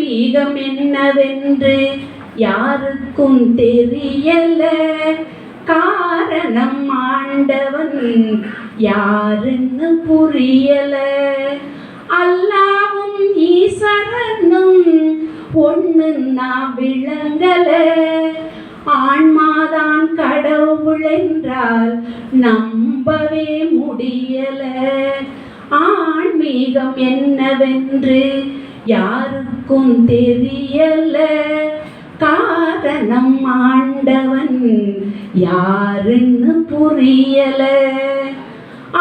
ஆன்மீகம் என்னவென்று யாருக்கும் தெரியல. காரணம் ஆண்டவன் யாருன்னு புரியல. அல்லாவும் ஈஸ்வரனும் ஒண்ணு நான் விளங்கல. ஆன்மாதான் கடவுள் என்றால் நம்பவே முடியல. ஆன்மீகம் என்னவென்று யாருக்கும் தெரியல. காரணம் ஆண்டவன் யாருன்னு புரியல.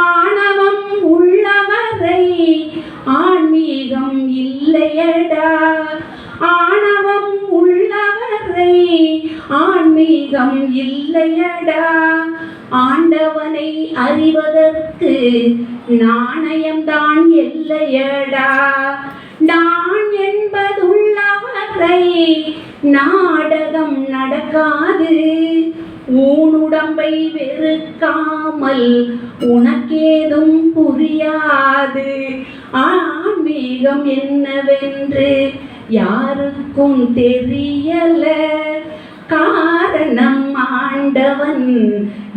ஆணவம் உள்ளவரை ஆன்மீகம் இல்லையடா. ஆணவம் உள்ளவரை ஆன்மீகம் இல்லையடா. ஆண்டவனை அறிவதற்கு நாணயம்தான் எல்லையடா. நான் என்பதுள்ளவரை நாடகம் நடக்காது. ஊனுடம்பை வெறுக்காமல் உனக்கேதும் புரியாது. ஆன்மீகம் என்னவென்று யாருக்கும் தெரியல. காரணம் ஆண்டவன்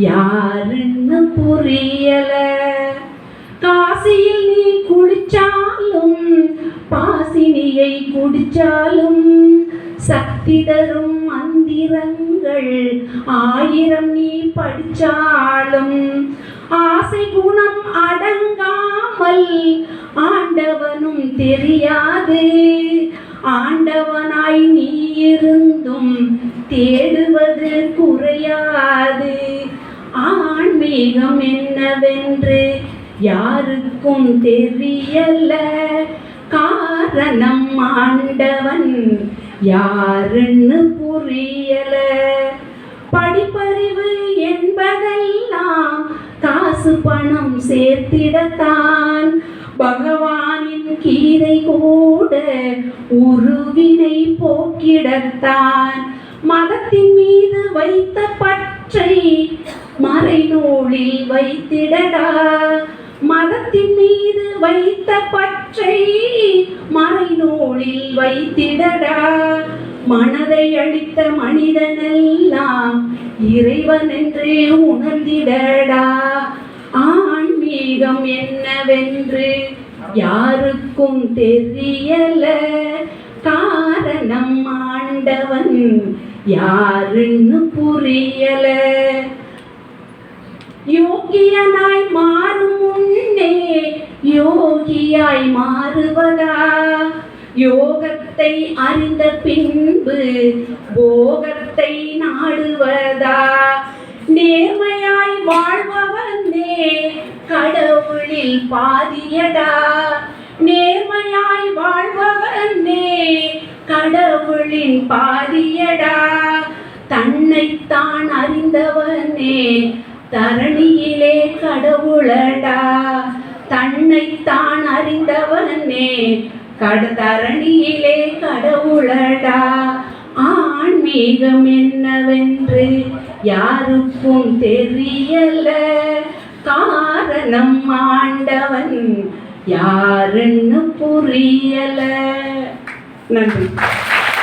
யாருன்னு புரியல. காசியில் நீ குளிச்சாலும் பாசினியை குடிச்சாலும் சக்தி தரும் மந்திரங்கள் 1000 நீ படிச்சாலும் ஆசை குணம் அடங்காமல் ஆண்டவனும் தெரியாது. ஆண்டவனாய் நீ இருந்தும் தேடுவது குறையாது. ஆன்மீகம் என்னவென்று யாருக்கும் தெரியல. காரணம் ஆண்டவன் யாருன்னு புரியல. படிப்பறிவு என்பதெல்லாம் காசு பணம் சேர்த்திடத்தான். பகவானின் கீதை கூட உருவினை போக்கிடத்தான். மதத்தின் மீது வைத்த பற்றை மறைநூலில் வைத்திடடா. மதத்தின் மீது வைத்த பற்றை மறைநூலில் வைத்திடடா. மனதை அளித்த மனிதனெல்லாம் இறைவன் என்று உணர்ந்திடடா. ஆன்மீகம் என்னவென்று யாருக்கும் தெரியல. காரணம் ஆண்டவன் யாருன்னு புரியல. யோகியனாய் மாறும் முன்னே யோகியாய் மாறுவதா. யோகத்தை அறிந்த பின்பு போகத்தை நாடுவதா. நேர்மையாய் வாழ்பவனே கடவுளில் பாதியடா. நேர்மையாய் வாழ்பவனே கடவுளின் பாதியடா. தன்னைத்தான் அறிந்தவனே தரணியிலே கடவுளடா. தன்னைத்தான் அறிந்தவனே தரணியிலே கடவுளடா. ஆன்மீகம் என்னவென்று யாருக்கும் தெரியல. காரணம் ஆண்டவன் யாருன்னு புரியல. நன்றி.